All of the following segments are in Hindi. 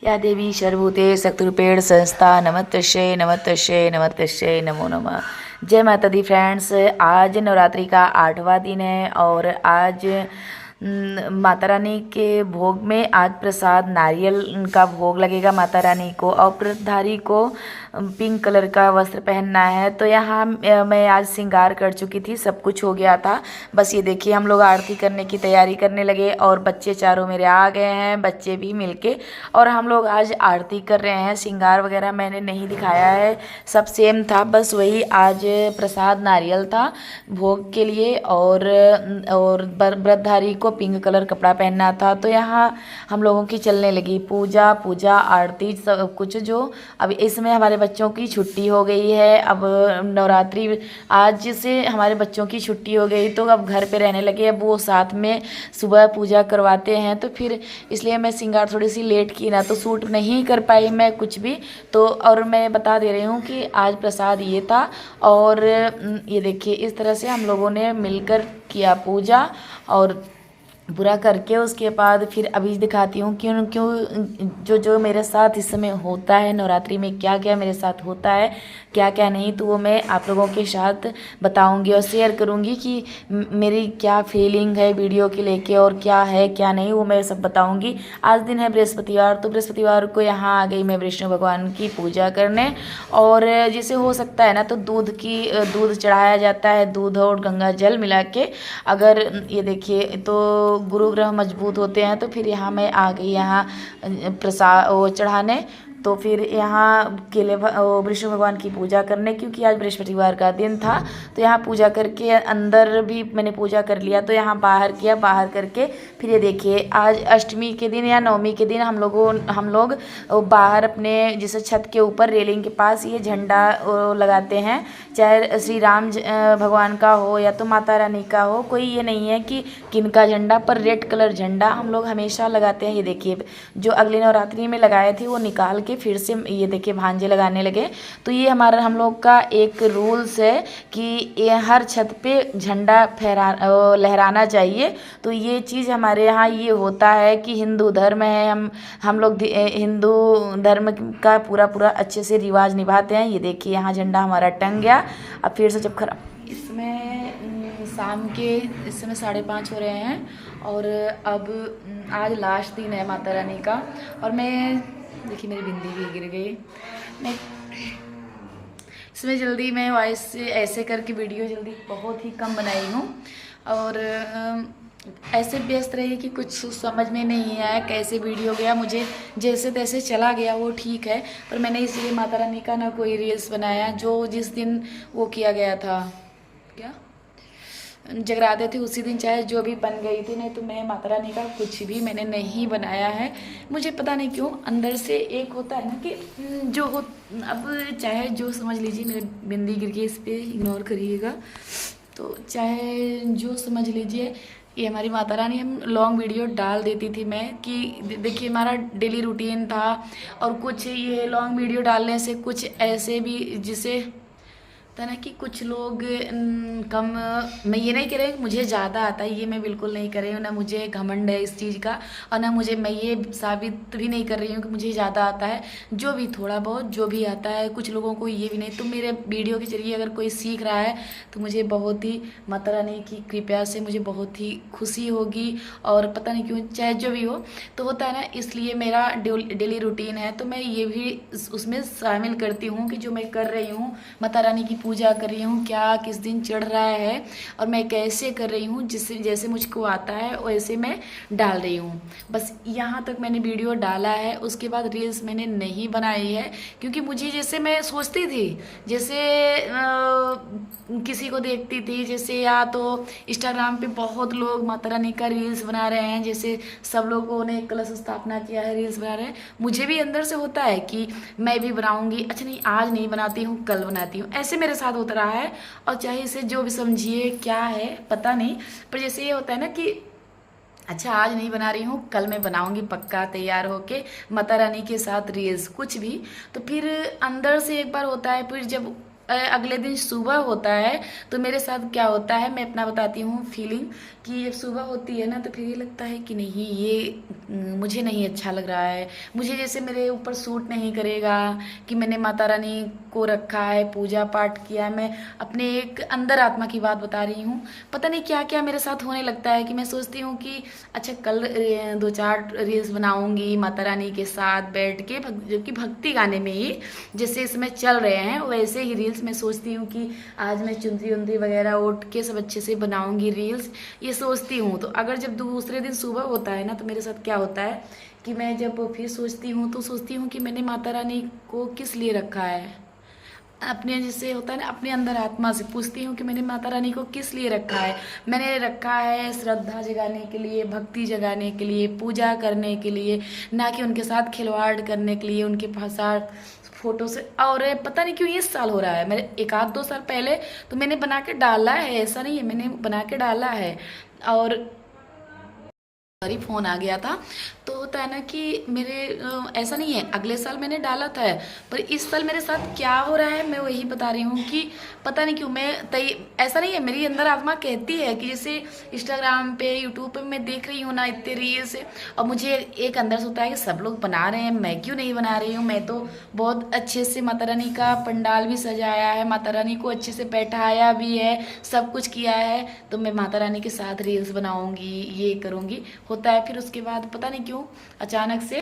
या देवी सर्वभूते शक्तिरूपेण संस्था नमस्तस्यै नमस्तस्यै नमस्तस्यै नमो नमः। जय माता दी फ्रेंड्स, आज नवरात्रि का 8वां दिन है और आज माता रानी के भोग में आज प्रसाद नारियल का भोग लगेगा माता रानी को और व्रतधारी को पिंक कलर का वस्त्र पहनना है। तो यहाँ मैं आज श्रृंगार कर चुकी थी, सब कुछ हो गया था। बस ये देखिए हम लोग आरती करने की तैयारी करने लगे और बच्चे चारों मेरे आ गए हैं, बच्चे भी मिलके, और हम लोग आज आरती कर रहे हैं। श्रृंगार वगैरह मैंने नहीं दिखाया है, सब सेम था, बस वही आज प्रसाद नारियल था भोग के लिए और व्रतधारी को पिंक कलर कपड़ा पहनना था। तो यहाँ हम लोगों की चलने लगी पूजा आरती सब कुछ। जो अब इसमें हमारे बच्चों की छुट्टी हो गई है, अब नवरात्रि आज से हमारे बच्चों की छुट्टी हो गई तो अब घर पे रहने लगे। अब वो साथ में सुबह पूजा करवाते हैं तो फिर इसलिए मैं श्रृंगार थोड़ी सी लेट की ना, तो सूट नहीं कर पाई मैं कुछ भी। तो और मैं बता दे रही हूँ कि आज प्रसाद ये था और ये देखिए इस तरह से हम लोगों ने मिलकर किया पूजा और पूरा करके उसके बाद फिर अभी दिखाती हूँ क्यों क्यों जो मेरे साथ इस समय होता है नवरात्रि में, क्या क्या मेरे साथ होता है क्या क्या नहीं, तो वो मैं आप लोगों के साथ बताऊंगी और शेयर करूंगी कि मेरी क्या फीलिंग है वीडियो के लेके और क्या है क्या नहीं, वो मैं सब बताऊंगी। आज दिन है बृहस्पतिवार, तो बृहस्पतिवार को यहाँ आ गई मैं विष्णु भगवान की पूजा करने। और जैसे हो सकता है ना तो दूध चढ़ाया जाता है, दूध और गंगा जल मिला के। अगर ये देखिए तो गुरु ग्रह मजबूत होते हैं, तो फिर यहाँ मैं आ गई यहाँ प्रसाद वो चढ़ाने। तो फिर यहाँ केले विष्णु भगवान की पूजा करने, क्योंकि आज बृहस्पतिवार का दिन था। तो यहाँ पूजा करके अंदर भी मैंने पूजा कर लिया, तो यहाँ बाहर किया, बाहर करके फिर ये देखिए आज अष्टमी के दिन या नवमी के दिन हम लोग बाहर अपने जैसे छत के ऊपर रेलिंग के पास ये झंडा लगाते हैं, चाहे श्री राम भगवान का हो या तो माता रानी का हो, कोई ये नहीं है कि किनका झंडा, पर रेड कलर झंडा हम लोग हमेशा लगाते हैं। ये देखिए जो अगले नवरात्रि में लगाए थे वो निकाल के फिर से ये देखिए भांजे लगाने लगे। तो ये हमारा हम लोग का एक रूल्स है कि ये हर छत पे झंडा लहराना चाहिए। तो ये चीज़ हमारे यहाँ ये होता है कि हिंदू धर्म है, हम लोग हिंदू धर्म का पूरा अच्छे से रिवाज निभाते हैं। ये देखिए यहाँ झंडा हमारा टंग गया। अब फिर से जब इसमें शाम के इस समय 5:30 हो रहे हैं और अब आज लास्ट दिन है माता रानी का। और मैं देखिए मेरी बिंदी भी गिर गई। मैं इसमें जल्दी मैं वॉइस से ऐसे करके वीडियो जल्दी बहुत ही कम बनाई हूँ और ऐसे व्यस्त रही कि कुछ समझ में नहीं आया कैसे वीडियो गया, मुझे जैसे तैसे चला गया वो ठीक है। पर मैंने इसलिए माता रानी का ना कोई रील्स बनाया, जो जिस दिन वो किया गया था क्या जगराते थे उसी दिन चाहे जो भी बन गई थी, नहीं तो मैं माता रानी का कुछ भी मैंने नहीं बनाया है। मुझे पता नहीं क्यों अंदर से एक होता है ना कि जो हो, अब चाहे जो समझ लीजिए, मेरे बिंदी गिर के इस पर इग्नोर करिएगा, तो चाहे जो समझ लीजिए। ये हमारी माता रानी, हम लॉन्ग वीडियो डाल देती थी मैं कि देखिए हमारा डेली रूटीन था और कुछ ये लॉन्ग वीडियो डालने से कुछ ऐसे भी जिसे था ना कि कुछ लोग कम, मैं ये नहीं कह रही मुझे ज़्यादा आता है, ये मैं बिल्कुल नहीं कर रही हूँ, ना मुझे घमंड है इस चीज़ का और ना मुझे, मैं ये साबित भी नहीं कर रही हूँ कि मुझे ज़्यादा आता है। जो भी थोड़ा बहुत जो भी आता है, कुछ लोगों को ये भी नहीं। तो मेरे वीडियो के जरिए अगर कोई सीख रहा है तो मुझे बहुत ही माता रानी की कृपया से मुझे बहुत ही खुशी होगी। और पता नहीं क्यों, चाहे जो भी हो तो होता है ना, इसलिए मेरा डेली रूटीन है तो मैं ये भी उसमें शामिल करती हूँ कि जो मैं कर रही हूँ, माता रानी की पूजा कर रही हूँ, क्या किस दिन चढ़ रहा है और मैं कैसे कर रही हूँ, जिससे जैसे मुझको आता है वैसे मैं डाल रही हूँ। बस यहाँ तक मैंने वीडियो डाला है, उसके बाद रील्स मैंने नहीं बनाई है, क्योंकि मुझे जैसे मैं सोचती थी, जैसे किसी को देखती थी, जैसे या तो इंस्टाग्राम पे बहुत लोग माता रानी का रील्स बना रहे हैं, जैसे सब लोगों ने कलश स्थापना किया है, रील्स बना रहे हैं, मुझे भी अंदर से होता है कि मैं भी बनाऊंगी। अच्छा नहीं, आज नहीं बनाती हूँ, कल बनाती हूँ, ऐसे मेरे साथ होता रहा है। और चाहे इसे जो भी समझिए क्या है पता नहीं, पर जैसे ये होता है ना कि अच्छा आज नहीं बना रही हूँ, कल मैं बनाऊंगी पक्का, तैयार होके माता रानी के साथ रील्स कुछ भी। तो फिर अंदर से एक बार होता है, फिर जब अगले दिन सुबह होता है तो मेरे साथ क्या होता है मैं अपना बताती हूँ फीलिंग, कि जब सुबह होती है ना तो फिर ये लगता है कि नहीं ये मुझे नहीं अच्छा लग रहा है, मुझे जैसे मेरे ऊपर सूट नहीं करेगा कि मैंने माता रानी को रखा है, पूजा पाठ किया है। मैं अपने एक अंदर आत्मा की बात बता रही हूँ, पता नहीं क्या क्या मेरे साथ होने लगता है कि मैं सोचती हूँ कि अच्छा कल 2-4 रील्स बनाऊंगी माता रानी के साथ बैठ के, जो कि भक्ति गाने में ही जैसे इसमें चल रहे हैं वैसे ही रील्स मैं सोचती हूँ कि आज मैं चुनरी उनरी वगैरह उठ के सब अच्छे से बनाऊंगी रील्स, ये सोचती हूँ। तो अगर जब दूसरे दिन सुबह होता है ना तो मेरे साथ क्या होता है कि मैं जब फिर सोचती हूँ तो सोचती हूँ कि मैंने माता रानी को किस लिए रखा है, अपने जैसे होता है ना अपने अंदर आत्मा से पूछती हूँ कि मैंने माता रानी को किस लिए रखा है। मैंने रखा है श्रद्धा जगाने के लिए, भक्ति जगाने के लिए, पूजा करने के लिए, ना कि उनके साथ खिलवाड़ करने के लिए, उनके साथ फोटो से। और पता नहीं क्यों ये साल हो रहा है, मेरे 1-2 साल पहले तो मैंने बना के डाला है, ऐसा नहीं है, मैंने बना के डाला है। और सॉरी फोन आ गया था। तो होता है ना कि मेरे ऐसा नहीं है, अगले साल मैंने डाला था, पर इस साल मेरे साथ क्या हो रहा है मैं वही बता रही हूँ कि पता नहीं क्यों मैं ऐसा नहीं है, मेरी अंदर आत्मा कहती है कि जैसे इंस्टाग्राम पे यूट्यूब पे मैं देख रही हूँ ना इतने रील्स, और मुझे एक अंदर से होता है कि सब लोग बना रहे हैं, मैं क्यों नहीं बना रही हूँ। मैं तो बहुत अच्छे से माता रानी का पंडाल भी सजाया है, माता रानी को अच्छे से बैठाया भी है, सब कुछ किया है, तो मैं माता रानी के साथ रील्स बनाऊंगी, ये करूंगी। होता है फिर उसके बाद पता नहीं क्यों अचानक से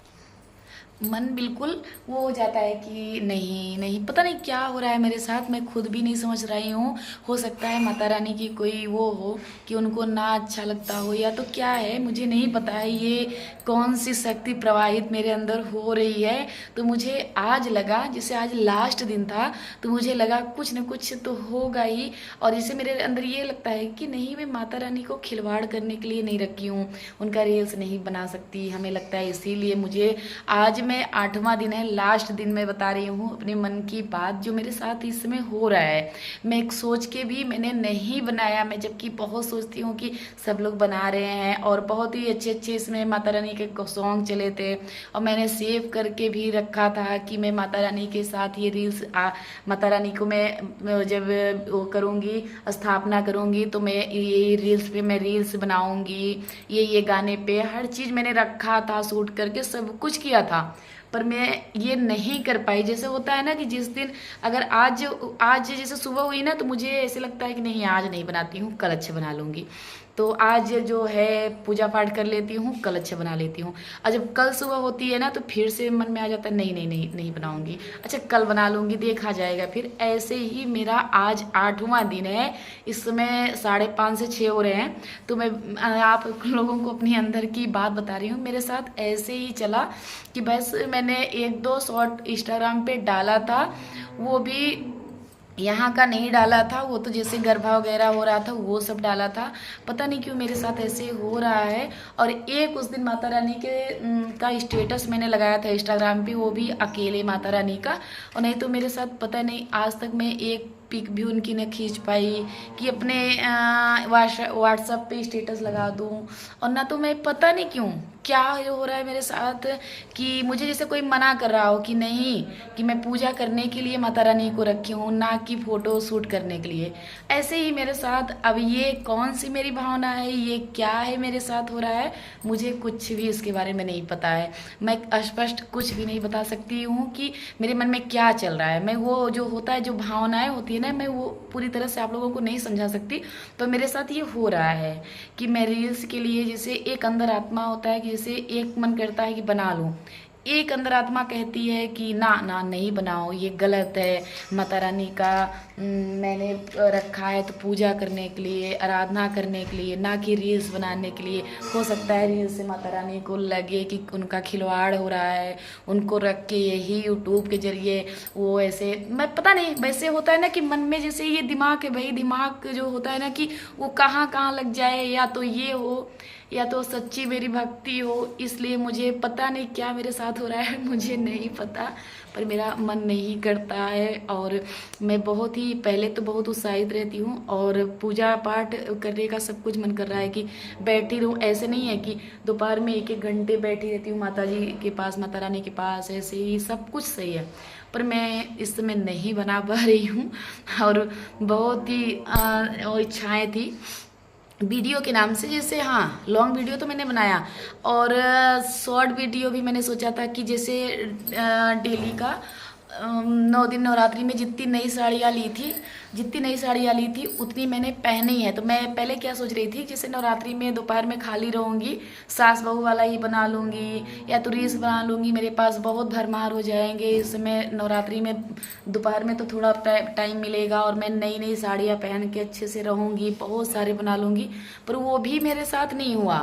मन बिल्कुल वो हो जाता है कि नहीं नहीं, पता नहीं क्या हो रहा है मेरे साथ, मैं खुद भी नहीं समझ रही हूँ। हो सकता है माता रानी की कोई वो हो कि उनको ना अच्छा लगता हो, या तो क्या है मुझे नहीं पता है, ये कौन सी शक्ति प्रवाहित मेरे अंदर हो रही है। तो मुझे आज लगा, जैसे आज लास्ट दिन था तो मुझे लगा कुछ न कुछ तो होगा ही। और जैसे मेरे अंदर ये लगता है कि नहीं मैं माता रानी को खिलवाड़ करने के लिए नहीं रखी हूँ, उनका रील्स नहीं बना सकती, हमें लगता है इसीलिए मुझे आज मैं 8वां दिन है, लास्ट दिन मैं बता रही हूँ अपने मन की बात जो मेरे साथ इस समय हो रहा है। मैं एक सोच के भी मैंने नहीं बनाया, मैं जबकि बहुत सोचती हूँ कि सब लोग बना रहे हैं, और बहुत ही अच्छे अच्छे इसमें माता रानी के सॉन्ग चले थे, और मैंने सेव करके भी रखा था कि मैं माता रानी के साथ ये रील्स माता रानी को मैं जब वो करूँगी, स्थापना करूँगी, तो मैं ये रील्स पे मैं रील्स बनाऊँगी, ये गाने पे हर चीज़ मैंने रखा था, शूट करके सब कुछ किया था, पर मैं ये नहीं कर पाई। जैसे होता है ना कि जिस दिन अगर आज आज जैसे सुबह हुई ना तो मुझे ऐसे लगता है कि नहीं आज नहीं बनाती हूँ, कल अच्छे बना लूँगी, तो आज जो है पूजा पाठ कर लेती हूँ, कल अच्छे बना लेती हूँ। और जब कल सुबह होती है ना तो फिर से मन में आ जाता है नहीं नहीं नहीं नहीं बनाऊँगी, अच्छा कल बना लूँगी, देखा जाएगा। फिर ऐसे ही मेरा आज 8वां दिन है, इस समय 5:30 से 6 हो रहे हैं। तो मैं आप लोगों को अपनी अंदर की बात बता रही हूँ, मेरे साथ ऐसे ही चला कि बस मैंने 1-2 शॉर्ट इंस्टाग्राम पे डाला था, वो भी यहाँ का नहीं डाला था, वो तो जैसे गरबा वगैरह हो रहा था वो सब डाला था। पता नहीं क्यों मेरे साथ ऐसे हो रहा है। और एक उस दिन माता रानी के का स्टेटस मैंने लगाया था इंस्टाग्राम पे, वो भी अकेले माता रानी का, और नहीं तो मेरे साथ पता नहीं आज तक मैं एक पिक भी उनकी न खींच पाई कि अपने व्हाट्सएप पे स्टेटस लगा दूं। और ना तो मैं पता नहीं क्यों क्या हो रहा है मेरे साथ कि मुझे जैसे कोई मना कर रहा हो कि नहीं, कि मैं पूजा करने के लिए माता रानी को रखी हूँ, ना कि फोटो शूट करने के लिए। ऐसे ही मेरे साथ अब ये कौन सी मेरी भावना है, ये क्या है मेरे साथ हो रहा है, मुझे कुछ भी इसके बारे में नहीं पता है। मैं स्पष्ट कुछ भी नहीं बता सकती हूँ कि मेरे मन में क्या चल रहा है। मैं वो जो होता है, जो भावनाएं होती है ना, मैं वो पूरी तरह से आप लोगों को नहीं समझा सकती। तो मेरे साथ ये हो रहा है कि मैं रील्स के लिए जैसे एक अंदर आत्मा होता है कि जैसे एक मन करता है कि बना लूं, एक अंदर आत्मा कहती है कि ना ना नहीं बनाओ, ये गलत है, माता रानी का मैंने रखा है तो पूजा करने के लिए, आराधना करने के लिए, ना कि रील्स बनाने के लिए। हो सकता है रील्स से माता रानी को लगे कि उनका खिलवाड़ हो रहा है, उनको रख के यही यूट्यूब के जरिए वो ऐसे, मैं पता नहीं, वैसे होता है ना कि मन में जैसे ये दिमाग है भाई, दिमाग जो होता है ना कि वो कहाँ कहाँ लग जाए, या तो ये हो या तो सच्ची मेरी भक्ति हो, इसलिए मुझे पता नहीं क्या मेरे साथ हो रहा है, मुझे नहीं पता, पर मेरा मन नहीं करता है। और मैं बहुत ही पहले तो बहुत उत्साहित रहती हूँ और पूजा पाठ करने का सब कुछ मन कर रहा है कि बैठी रहूँ। ऐसे नहीं है कि दोपहर में एक एक घंटे बैठी रहती हूँ माता जी के पास, माता रानी के पास, ऐसे ही सब कुछ सही है, पर मैं इस समय नहीं बना पा रही हूँ। और बहुत ही इच्छाएं थी वीडियो के नाम से, जैसे हाँ लॉन्ग वीडियो तो मैंने बनाया और शॉर्ट वीडियो भी मैंने सोचा था कि जैसे डेली का 9 दिन नवरात्रि में जितनी नई साड़ियाँ ली थी उतनी मैंने पहनी है। तो मैं पहले क्या सोच रही थी, जैसे नवरात्रि में दोपहर में खाली रहूँगी, सास बहू वाला ही बना लूँगी या तो रील्स बना लूँगी, मेरे पास बहुत भरमार हो जाएंगे। इस समय नवरात्रि में दोपहर में तो थोड़ा टाइम मिलेगा और मैं नई नई साड़ियाँ पहन के अच्छे से रहूँगी, बहुत सारे बना लूँगी। पर वो भी मेरे साथ नहीं हुआ।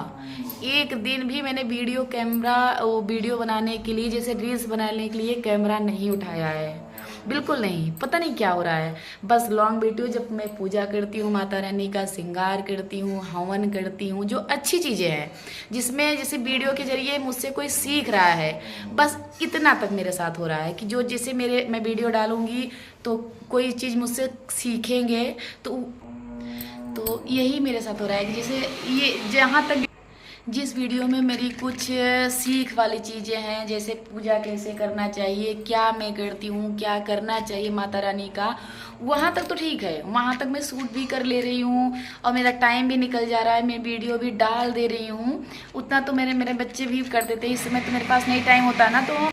एक दिन भी मैंने वीडियो बनाने के लिए, जैसे रील्स बनाने के लिए कैमरा नहीं उठाया है, बिल्कुल नहीं। पता नहीं क्या हो रहा है। बस लॉन्ग वीडियो जब मैं पूजा करती हूँ, माता रानी का श्रृंगार करती हूँ, हवन करती हूँ, जो अच्छी चीज़ें हैं जिसमें जैसे वीडियो के जरिए मुझसे कोई सीख रहा है, बस इतना तक मेरे साथ हो रहा है कि जो जैसे मैं वीडियो डालूंगी तो कोई चीज़ मुझसे सीखेंगे, तो यही मेरे साथ हो रहा है कि जैसे ये जहाँ तक जिस वीडियो में मेरी कुछ सीख वाली चीज़ें हैं, जैसे पूजा कैसे करना चाहिए, क्या मैं करती हूँ, क्या करना चाहिए माता रानी का, वहाँ तक तो ठीक है, वहाँ तक मैं शूट भी कर ले रही हूँ और मेरा टाइम भी निकल जा रहा है, मैं वीडियो भी डाल दे रही हूँ। उतना तो मेरे बच्चे भी कर देते हैं। इस समय तो मेरे पास नहीं टाइम होता ना, तो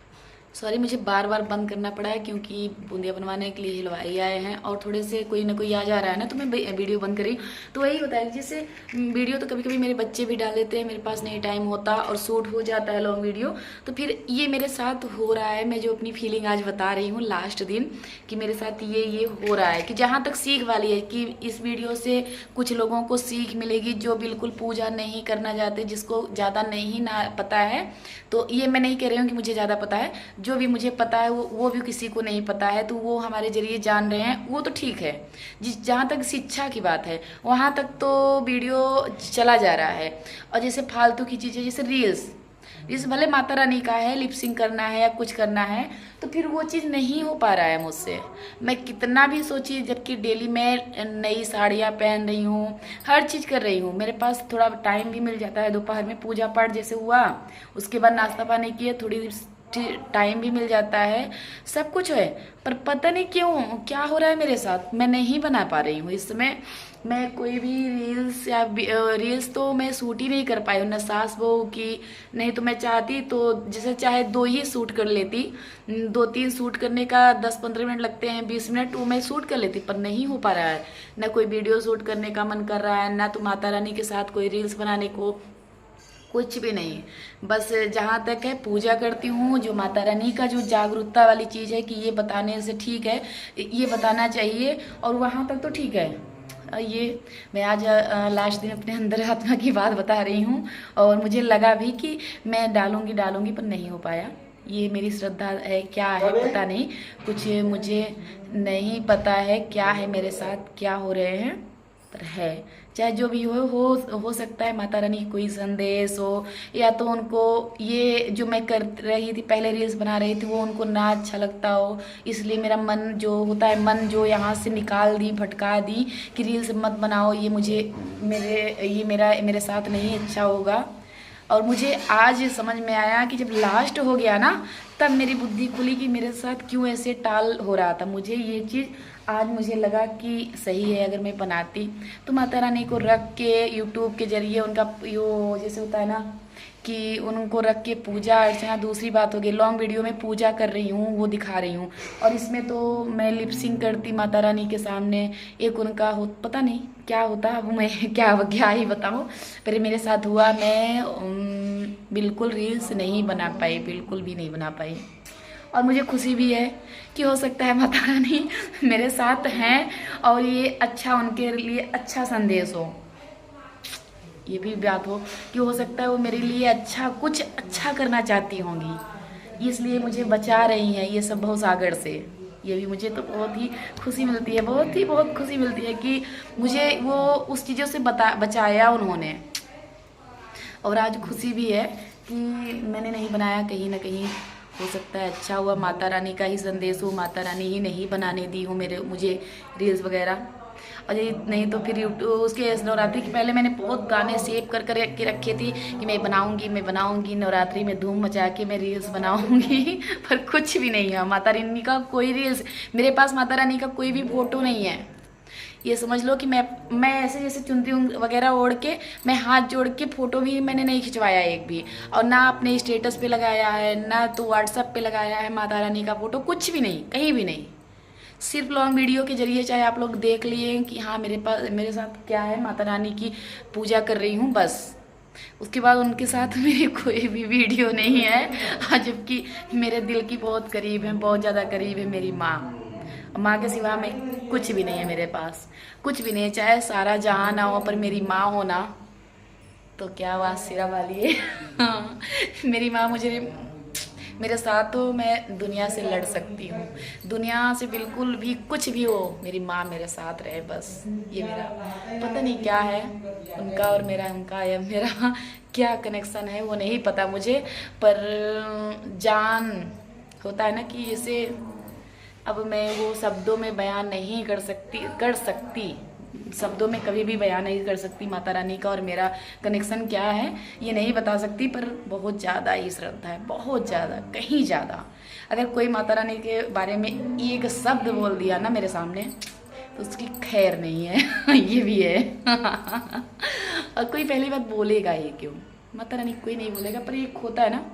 सॉरी मुझे बार बार बंद करना पड़ा है क्योंकि बूंदिया बनवाने के लिए हलवाई आए हैं और थोड़े से कोई ना कोई आ जा रहा है ना, तो मैं वीडियो बंद करी। तो वही होता है, जैसे वीडियो तो कभी कभी मेरे बच्चे भी डाल देते हैं, मेरे पास नहीं टाइम होता और शूट हो जाता है लॉन्ग वीडियो, तो फिर ये मेरे साथ हो रहा है। मैं जो अपनी फीलिंग आज बता रही हूँ लास्ट दिन कि मेरे साथ ये हो रहा है कि जहाँ तक सीख वाली है कि इस वीडियो से कुछ लोगों को सीख मिलेगी जो बिल्कुल पूजा नहीं करना चाहते, जिसको ज़्यादा नहीं ना पता है। तो ये मैं नहीं कह रही हूँ कि मुझे ज़्यादा पता है, जो भी मुझे पता है वो भी किसी को नहीं पता है, तो वो हमारे जरिए जान रहे हैं, वो तो ठीक है। जहाँ तक शिक्षा की बात है वहाँ तक तो वीडियो चला जा रहा है। और जैसे फालतू की चीज़ें, जैसे रील्स भले माता रानी का है, लिपसिंग करना है या कुछ करना है, तो फिर वो चीज़ नहीं हो पा रहा है मुझसे। मैं कितना भी सोची, जबकि डेली मैं नई साड़ियाँ पहन रही हूँ, हर चीज़ कर रही हूँ, मेरे पास थोड़ा टाइम भी मिल जाता है। दोपहर में पूजा पाठ जैसे हुआ, उसके बाद नाश्ता पानी किए, थोड़ी टाइम भी मिल जाता है, सब कुछ है। पर पता नहीं क्यों क्या हो रहा है मेरे साथ, मैं नहीं बना पा रही हूँ इस समय। मैं कोई भी रील्स तो मैं शूट ही नहीं कर पाई हूँ, न सास बहू की, नहीं तो मैं चाहती तो जैसे चाहे 2 ही शूट कर लेती, 2-3 शूट करने का 10-15 मिनट लगते हैं, 20 मिनट, वो मैं शूट कर लेती, पर नहीं हो पा रहा है। न कोई वीडियो शूट करने का मन कर रहा है, ना तो माता रानी के साथ कोई रील्स बनाने को, कुछ भी नहीं। बस जहाँ तक है पूजा करती हूँ, जो माता रानी का जो जागरूकता वाली चीज़ है कि ये बताने से ठीक है, ये बताना चाहिए, और वहाँ तक तो ठीक है। ये मैं आज लास्ट दिन अपने अंदर आत्मा की बात बता रही हूँ और मुझे लगा भी कि मैं डालूंगी पर नहीं हो पाया। ये मेरी श्रद्धा है, क्या है पता नहीं, कुछ मुझे नहीं पता है क्या है मेरे साथ, क्या हो रहे हैं, पर है। चाहे जो भी हो सकता है माता रानी की कोई संदेश हो, या तो उनको ये जो मैं कर रही थी, पहले रील्स बना रही थी, वो उनको ना अच्छा लगता हो, इसलिए मेरा मन जो होता है, मन जो यहाँ से निकाल दी, भटका दी कि रील्स मत बनाओ, ये मेरे साथ नहीं अच्छा होगा। और मुझे आज समझ में आया कि जब लास्ट हो गया ना, तब मेरी बुद्धि खुली कि मेरे साथ क्यों ऐसे टाल हो रहा था। मुझे ये चीज़ आज मुझे लगा कि सही है, अगर मैं बनाती तो माता रानी को रख के यूट्यूब के जरिए उनका यो जैसे होता है ना कि उनको रख के पूजा अर्चना। दूसरी बात हो गई, लॉन्ग वीडियो में पूजा कर रही हूँ, वो दिखा रही हूँ, और इसमें तो मैं लिपसिंग करती माता रानी के सामने, एक उनका हो पता नहीं क्या होता, अब मैं क्या ही बताऊँ, पर मेरे साथ हुआ। मैं बिल्कुल रील्स नहीं बना पाई, बिल्कुल भी नहीं बना पाई। और मुझे खुशी भी है कि हो सकता है माता रानी मेरे साथ हैं और ये अच्छा, उनके लिए अच्छा संदेश हो, ये भी बात हो कि हो सकता है वो मेरे लिए अच्छा, कुछ अच्छा करना चाहती होंगी, इसलिए मुझे बचा रही हैं ये सब भवसागर से। ये भी मुझे तो बहुत ही खुशी मिलती है, बहुत खुशी मिलती है कि मुझे वो उस चीज़ों से बचाया उन्होंने। और आज खुशी भी है कि मैंने नहीं बनाया, कहीं ना कहीं हो सकता है अच्छा हुआ, माता रानी का ही संदेश हो, माता रानी ही नहीं बनाने दी हो मुझे रील्स वगैरह। और ये नहीं तो फिर यूट्यूब उसके नवरात्रि के पहले मैंने बहुत गाने सेव कर कर के रखे थे कि मैं बनाऊंगी नवरात्रि में धूम मचा के मैं रील्स बनाऊंगी पर कुछ भी नहीं है माता रानी का कोई रील्स, मेरे पास माता रानी का कोई भी फोटो नहीं है। ये समझ लो कि मैं ऐसे जैसे चुनती हूँ वगैरह ओढ़ के, मैं हाथ जोड़ के फोटो भी मैंने नहीं खिंचवाया एक भी, और ना अपने स्टेटस पे लगाया है, ना तो व्हाट्सएप पे लगाया है माता रानी का फोटो, कुछ भी नहीं, कहीं भी नहीं। सिर्फ लॉन्ग वीडियो के जरिए चाहे आप लोग देख लिए कि हाँ मेरे साथ क्या है, माता रानी की पूजा कर रही हूँ बस। उसके बाद उनके साथ मेरी कोई भी वीडियो नहीं है, जबकि मेरे दिल की बहुत करीब है, बहुत ज़्यादा करीब है मेरी माँ के सिवा में कुछ भी नहीं है मेरे पास, कुछ भी नहीं है। चाहे सारा जहां ना हो पर मेरी माँ हो ना तो क्या बात सिरा वाली है। मेरी माँ मेरे साथ हो, मैं दुनिया से लड़ सकती हूँ, दुनिया से बिल्कुल भी कुछ भी हो, मेरी माँ मेरे साथ रहे बस। ये मेरा पता नहीं क्या है उनका और उनका या मेरा क्या कनेक्शन है वो नहीं पता मुझे, पर जान होता है ना कि जैसे अब मैं वो शब्दों में बयान नहीं कर सकती शब्दों में कभी भी बयान नहीं कर सकती माता रानी का और मेरा कनेक्शन क्या है ये नहीं बता सकती, पर बहुत ज़्यादा ही श्रद्धा है, बहुत ज़्यादा, कहीं ज़्यादा। अगर कोई माता रानी के बारे में एक शब्द बोल दिया ना मेरे सामने तो उसकी खैर नहीं है। ये भी है। और कोई पहली बात बोलेगा ही क्यों, माता रानी कोई नहीं बोलेगा, पर एक होता है ना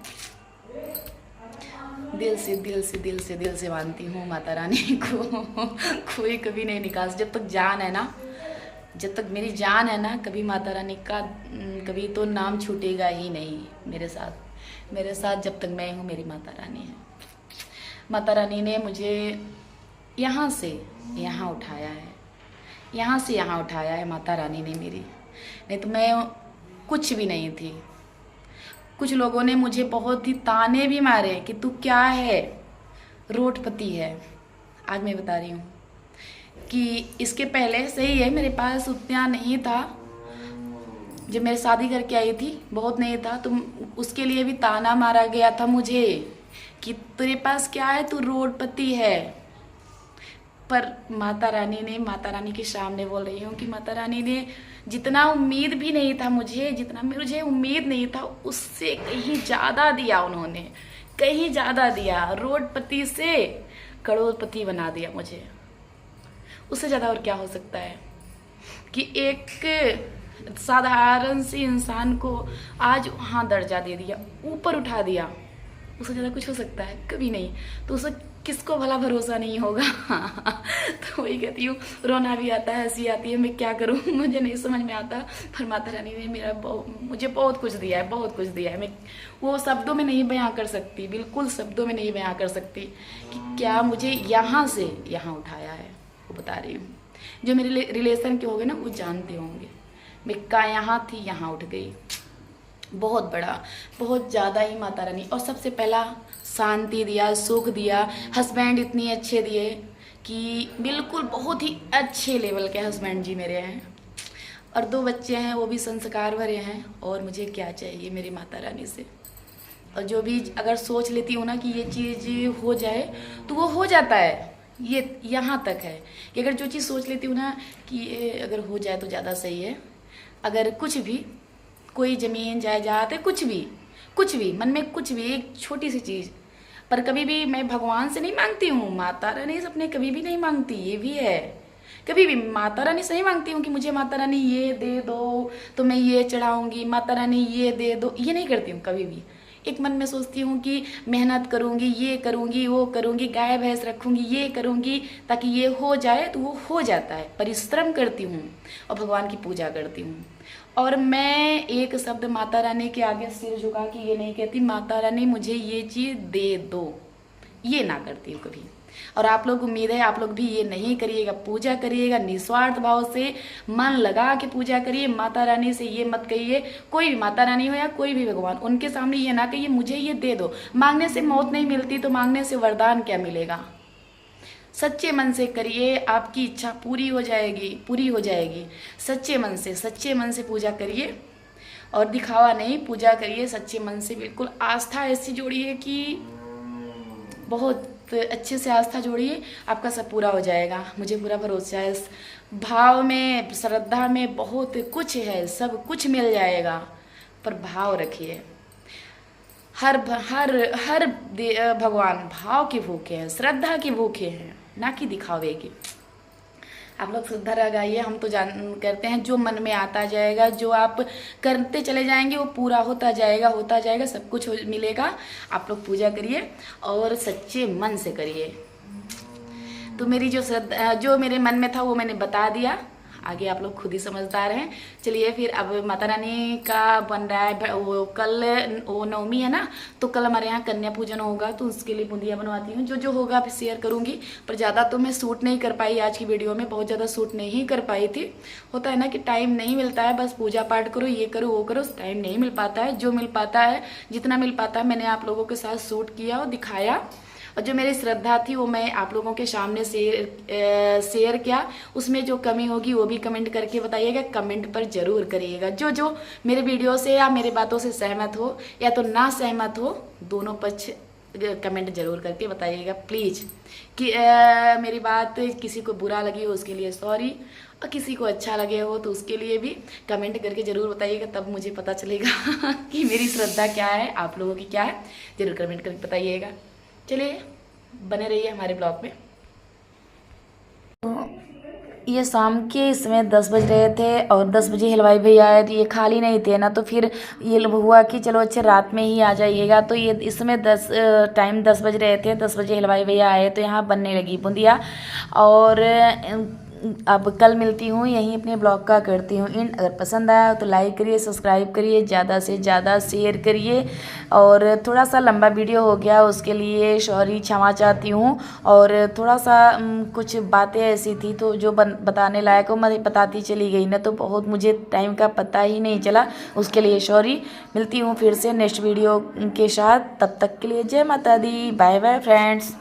दिल से मानती हूँ माता रानी को। कोई कभी नहीं निकाल, जब तक जान है ना, जब तक मेरी जान है ना, कभी माता रानी का कभी तो नाम छूटेगा ही नहीं मेरे साथ जब तक मैं हूँ मेरी माता रानी है। माता रानी ने मुझे यहाँ से यहाँ उठाया है, यहाँ से यहाँ उठाया है माता रानी ने मेरी, नहीं तो मैं कुछ भी नहीं थी। कुछ लोगों ने मुझे बहुत ही ताने भी मारे कि तू क्या है, रोडपति है। आज मैं बता रही हूँ कि इसके पहले सही है मेरे पास उतना नहीं था, जब मेरी शादी करके आई थी बहुत नहीं था, तो उसके लिए भी ताना मारा गया था मुझे कि तेरे पास क्या है, तू रोडपति है। पर माता रानी के सामने बोल रही हूँ कि माता रानी ने जितना उम्मीद भी नहीं था जितना मुझे उम्मीद नहीं था उससे कहीं ज़्यादा दिया उन्होंने, कहीं ज़्यादा दिया। रोडपति से करोड़पति बना दिया मुझे, उससे ज़्यादा और क्या हो सकता है कि एक साधारण सी इंसान को आज वहाँ दर्जा दे दिया, ऊपर उठा दिया। उससे ज़्यादा कुछ हो सकता है? कभी नहीं। तो उसे किसको भला भरोसा नहीं होगा। तो वही कहती हूँ, रोना भी आता है, हंसी आती है, मैं क्या करूँ मुझे नहीं समझ में आता। पर माता रानी ने मुझे बहुत कुछ दिया है, बहुत कुछ दिया है। मैं वो शब्दों में नहीं बयां कर सकती, बिल्कुल शब्दों में नहीं बयां कर सकती कि क्या मुझे यहाँ से यहाँ उठाया है। वो बता रही हूँ, जो मेरे रिलेशन के होंगे ना वो जानते होंगे, मैं का यहाँ थी यहाँ उठ गई। बहुत बड़ा, बहुत ज़्यादा ही माता रानी। और सबसे पहला शांति दिया, सुख दिया, हस्बैंड इतने अच्छे दिए कि बिल्कुल बहुत ही अच्छे लेवल के हस्बैंड जी मेरे हैं, और 2 बच्चे हैं वो भी संस्कार भरे हैं। और मुझे क्या चाहिए मेरी माता रानी से। और जो भी अगर सोच लेती हूँ ना कि ये चीज़ हो जाए तो वो हो जाता है। ये यहाँ तक है कि अगर जो चीज़ सोच लेती हूँ ना कि ये अगर हो जाए तो ज़्यादा सही है। अगर कुछ भी, कोई ज़मीन जायदाद है, कुछ भी मन में कुछ भी एक छोटी सी चीज़, पर कभी भी मैं भगवान से नहीं मांगती हूँ, माता रानी से अपने कभी भी नहीं मांगती। ये भी है, कभी भी माता रानी से नहीं मांगती हूँ कि मुझे माता रानी ये दे दो तो मैं ये चढ़ाऊँगी, माता रानी ये दे दो, ये नहीं करती हूँ कभी भी। एक मन में सोचती हूँ कि मेहनत करूँगी, ये करूँगी, वो करूँगी, गाय भैंस रखूँगी, ये करूँगी ताकि ये हो जाए, तो वो हो जाता है। परिश्रम करती हूँ और भगवान की पूजा करती हूँ। और मैं एक शब्द माता रानी के आगे सिर झुका के ये नहीं कहती माता रानी मुझे ये चीज़ दे दो, ये ना करती हूँ कभी। और आप लोग, उम्मीद है आप लोग भी ये नहीं करिएगा, पूजा करिएगा निस्वार्थ भाव से, मन लगा के पूजा करिए। माता रानी से ये मत कहिए, कोई भी माता रानी हो या कोई भी भगवान, उनके सामने ये ना कहिए मुझे ये दे दो। मांगने से मौत नहीं मिलती तो मांगने से वरदान क्या मिलेगा। सच्चे मन से करिए, आपकी इच्छा पूरी हो जाएगी, पूरी हो जाएगी। सच्चे मन से पूजा करिए और दिखावा नहीं, पूजा करिए सच्चे मन से। बिल्कुल आस्था ऐसी जोड़िए कि बहुत अच्छे से आस्था जोड़िए, आपका सब पूरा हो जाएगा। मुझे पूरा भरोसा है। इस भाव में, श्रद्धा में बहुत कुछ है, सब कुछ मिल जाएगा, पर भाव रखिए। हर हर हर भगवान भाव के भूखे हैं, श्रद्धा के भूखे हैं, ना कि दिखावे के। आप लोग श्रद्धा लगाइए। हम तो जान करते हैं जो मन में आता जाएगा, जो आप करते चले जाएंगे वो पूरा होता जाएगा, सब कुछ मिलेगा। आप लोग पूजा करिए और सच्चे मन से करिए। तो मेरी जो श्रद्धा, जो मेरे मन में था वो मैंने बता दिया, आगे आप लोग खुद ही समझदार हैं। चलिए फिर अब माता रानी का बन रहा है वो, कल वो नवमी है ना, तो कल हमारे यहाँ कन्या पूजन होगा, तो उसके लिए बूंदियाँ बनवाती हूँ। जो जो होगा फिर शेयर करूँगी, पर ज़्यादा तो मैं शूट नहीं कर पाई आज की वीडियो में, बहुत ज़्यादा शूट नहीं कर पाई थी। होता है ना कि टाइम नहीं मिलता है, बस पूजा पाठ करो, ये करो वो करो, टाइम नहीं मिल पाता है। जो मिल पाता है, जितना मिल पाता है, मैंने आप लोगों के साथ शूट किया और दिखाया। और जो मेरी श्रद्धा थी वो मैं आप लोगों के सामने शेयर किया। उसमें जो कमी होगी वो भी कमेंट करके बताइएगा, कमेंट पर जरूर करिएगा। जो जो मेरे वीडियो से या मेरे बातों से सहमत हो या तो ना सहमत हो, दोनों पक्ष कमेंट जरूर करके बताइएगा प्लीज़। कि मेरी बात किसी को बुरा लगी हो उसके लिए सॉरी, और किसी को अच्छा लगे हो तो उसके लिए भी कमेंट करके ज़रूर बताइएगा, तब मुझे पता चलेगा कि मेरी श्रद्धा क्या है, आप लोगों की क्या है। ज़रूर कमेंट करके बताइएगा। चलिए बने रहिए हमारे ब्लॉग में। तो ये शाम के समय 10 बज रहे थे और 10 बजे हलवाई भैया आए, तो ये खाली नहीं थे ना, तो फिर ये हुआ कि चलो अच्छा रात में ही आ जाइएगा। तो ये इस समय 10 बज रहे थे, 10 बजे हलवाई भैया आए, तो यहाँ बनने लगी बूंदिया। और अब कल मिलती हूँ, यहीं अपने ब्लॉग का करती हूँ इन। अगर पसंद आया तो लाइक करिए, सब्सक्राइब करिए, ज़्यादा से ज़्यादा शेयर करिए। और थोड़ा सा लंबा वीडियो हो गया, उसके लिए सॉरी, क्षमा चाहती हूँ। और थोड़ा सा कुछ बातें ऐसी थी तो जो बताने लायक हो मैं बताती चली गई ना, तो बहुत मुझे टाइम का पता ही नहीं चला, उसके लिए सॉरी। मिलती हूँ फिर से नेक्स्ट वीडियो के साथ, तब तक के लिए जय माता दी, बाय बाय फ्रेंड्स।